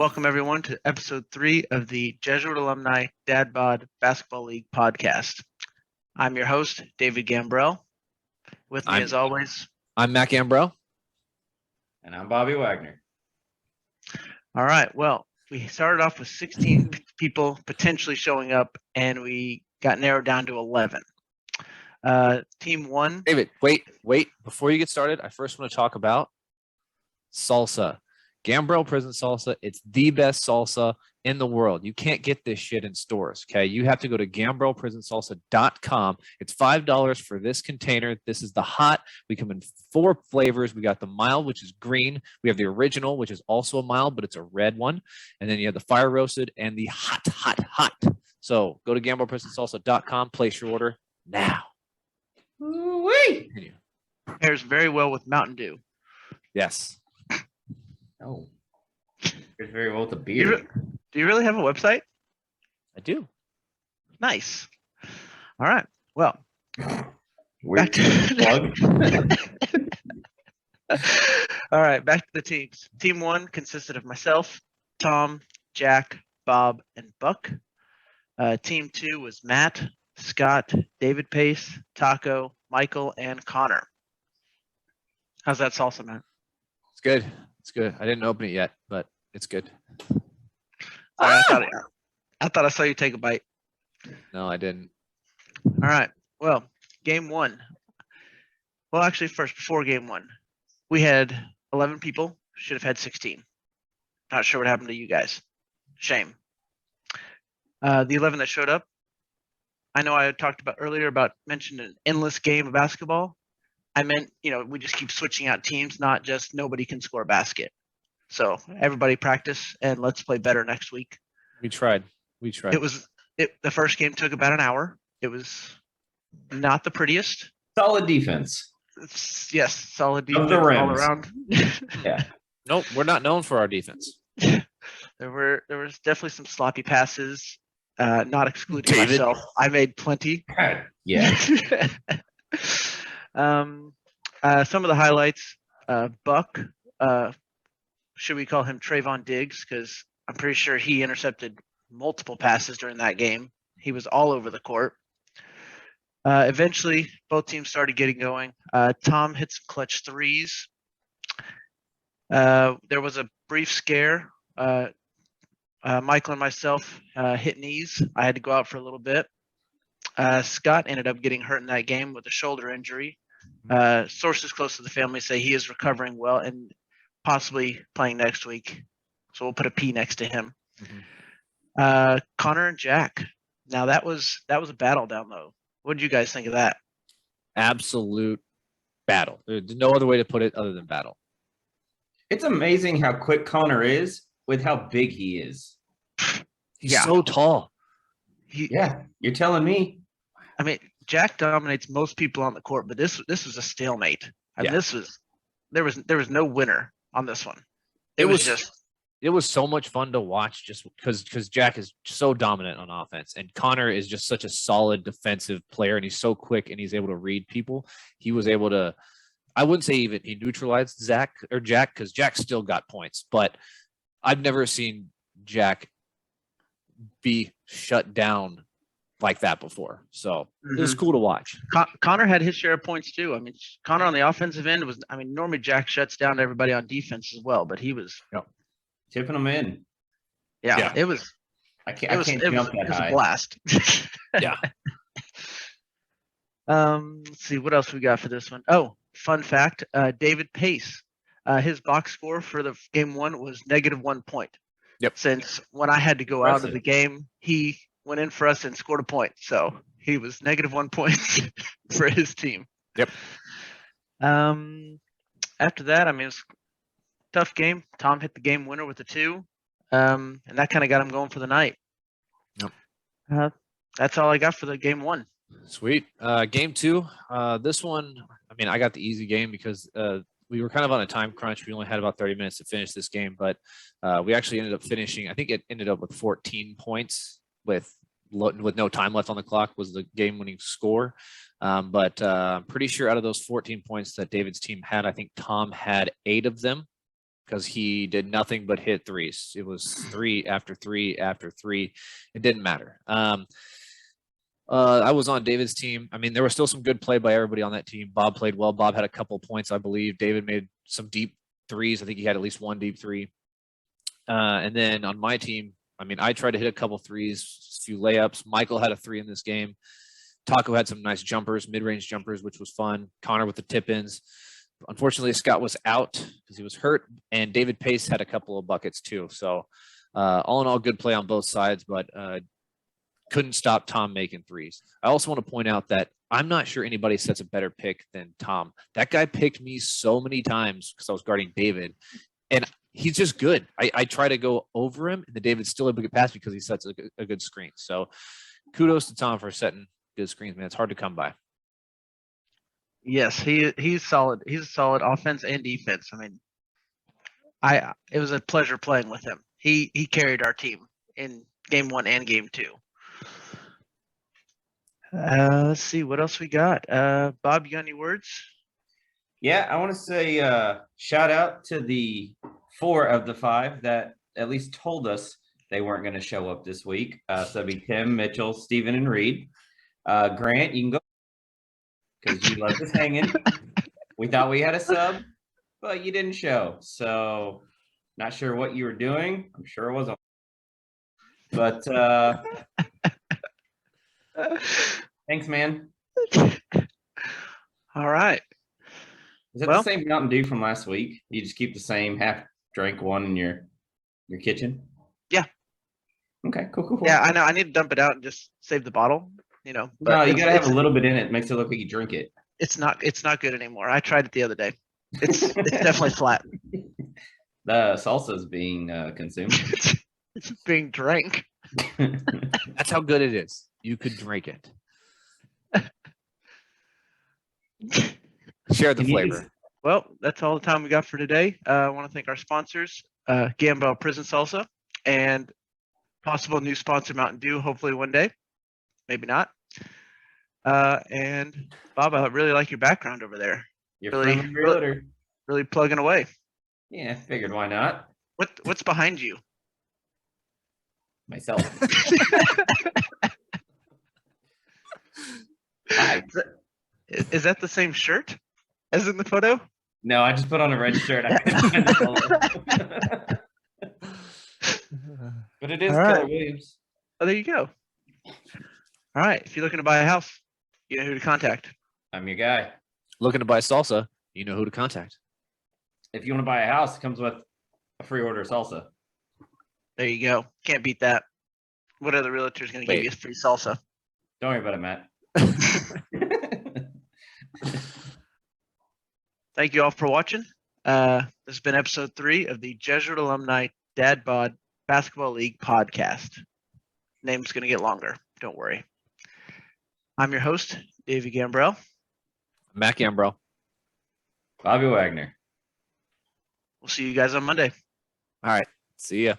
Welcome everyone to episode 3 of the Jesuit Alumni Dad Bod Basketball League podcast. I'm your host, David Gambrel. With me as always, I'm Matt Gambrel. And I'm Bobby Wagner. All right. Well, we started off with 16 people potentially showing up, and we got narrowed down to 11. Team 1. David, wait. Before you get started, I first want to talk about salsa. Gambrel Prison Salsa. It's the best salsa in the world. You can't get this shit in stores, okay? You have to go to gambrelprisonsalsa.com. It's $5 for this container. This is the hot. We come in 4 flavors. We got the mild, which is green. We have the original, which is also a mild, but it's a red one. And then you have the fire roasted and the hot. So go to gambrelprisonsalsa.com. Place your order now. Wait. Pairs very well with Mountain Dew. Yes. Oh, it's very well with a beer. Do you really have a website? I do. Nice. All right. Well, Weird plug. All right, back to the teams. Team 1 consisted of myself, Tom, Jack, Bob, and Buck. Team 2 was Matt, Scott, David Pace, Taco, Michael, and Connor. How's that salsa, man? It's good. It's good. I didn't open it yet, but it's good. I thought I saw you take a bite. No, I didn't. All right. Well, game 1. Well, actually, first, before game 1, we had 11 people. Should have had 16. Not sure what happened to you guys. Shame. The 11 that showed up, I know I talked about earlier mentioned an endless game of basketball. I meant, we just keep switching out teams, not just nobody can score a basket. So everybody practice and let's play better next week. We tried. The first game took about an hour. It was not the prettiest. Solid defense. Yes, solid defense all around. Yeah. Nope, we're not known for our defense. There was definitely some sloppy passes. Not excluding myself. I made plenty. Yeah. Some of the highlights, Buck, should we call him Trayvon Diggs? Because I'm pretty sure he intercepted multiple passes during that game. He was all over the court. Eventually, both teams started getting going. Tom hit some clutch threes. There was a brief scare. Michael and myself hit knees. I had to go out for a little bit. Scott ended up getting hurt in that game with a shoulder injury. Sources close to the family say he is recovering well and possibly playing next week. So we'll put a P next to him. Mm-hmm. Connor and Jack. Now that was a battle down low. What did you guys think of that? Absolute battle. There's no other way to put it other than battle. It's amazing how quick Connor is with how big he is. He's so tall. You're telling me. I mean, Jack dominates most people on the court, but this was a stalemate. I mean, there was no winner on this one. It was so much fun to watch just because Jack is so dominant on offense and Connor is just such a solid defensive player and he's so quick and he's able to read people. He was able to, I wouldn't say even he neutralized Jack because Jack still got points, but I've never seen Jack be shut down like that before. So it was cool to watch. Connor had his share of points too. I mean, Connor on the offensive end normally Jack shuts down everybody on defense as well, but he was tipping them in. Yeah. It was. I can't jump that high. A blast. Yeah. Let's see what else we got for this one. Oh, fun fact: David Pace, his box score for the game 1 was -1 point. Yep. Since when I had to go out of the game, he went in for us and scored a point. So he was -1 point for his team. Yep. After that, I mean, it was a tough game. Tom hit the game winner with a 2. And that kind of got him going for the night. Yep. That's all I got for the game 1. Sweet. Game 2. This one, I mean, I got the easy game because we were kind of on a time crunch. We only had about 30 minutes to finish this game, but we actually ended up finishing. I think it ended up with 14 points with no time left on the clock was the game-winning score. But I'm pretty sure out of those 14 points that David's team had, I think Tom had 8 of them. because he did nothing but hit threes. It was 3 after 3 after 3. It didn't matter. I was on David's team. I mean, there was still some good play by everybody on that team. Bob played well. Bob had a couple of points, I believe. David made some deep threes. I think he had at least one deep three. And then on my team, I mean, I tried to hit a couple threes, a few layups. Michael had a 3 in this game. Taco had some nice jumpers, mid-range jumpers, which was fun. Connor with the tip-ins. Unfortunately, Scott was out because he was hurt, and David Pace had a couple of buckets too. So all in all, good play on both sides, but couldn't stop Tom making threes. I also want to point out that I'm not sure anybody sets a better pick than Tom. That guy picked me so many times because I was guarding David, and he's just good. I try to go over him, and the David's still able to get past because he sets a good screen. So kudos to Tom for setting good screens, man. It's hard to come by. Yes, he's solid. He's a solid offense and defense. I mean, it was a pleasure playing with him. He carried our team in game 1 and game 2. Let's see what else we got. Bob, you got any words? Yeah, I want to say shout out to the 4 of the 5 that at least told us they weren't going to show up this week. So that'd be Tim, Mitchell, Steven, and Reed. Grant, you can go because you left us hanging. We thought we had a sub, but you didn't show. So not sure what you were doing. I'm sure it wasn't. But thanks, man. All right. Is that the same Mountain Dew from last week? You just keep the same half drank one in your kitchen? Yeah. Okay, cool. Yeah, I know. I need to dump it out and just save the bottle, But no, you gotta have a little bit in it. It makes it look like you drink it. It's not good anymore. I tried it the other day. It's definitely flat. The salsa is being consumed. It's being drank. That's how good it is. You could drink it. Share the flavor. Well, that's all the time we got for today. I want to thank our sponsors, Gambrel Prison Salsa, and possible new sponsor Mountain Dew, hopefully one day. Maybe not. And Bob, I really like your background over there. You're really plugging away. Yeah, I figured why not? What's behind you? Myself. Hi. Is that the same shirt as in the photo? No, I just put on a red shirt. But it is Keller Williams. Oh, there you go. All right. If you're looking to buy a house, you know who to contact. I'm your guy. Looking to buy salsa, you know who to contact. If you want to buy a house, it comes with a free order of salsa. There you go. Can't beat that. What other realtor is going to give you free salsa? Don't worry about it, Matt. Thank you all for watching. This has been episode 3 of the Jesuit Alumni Dad Bod Basketball League podcast. Name's going to get longer. Don't worry. I'm your host, David Gambrel. Matt Gambrel. Bobby Wagner. We'll see you guys on Monday. All right. See ya.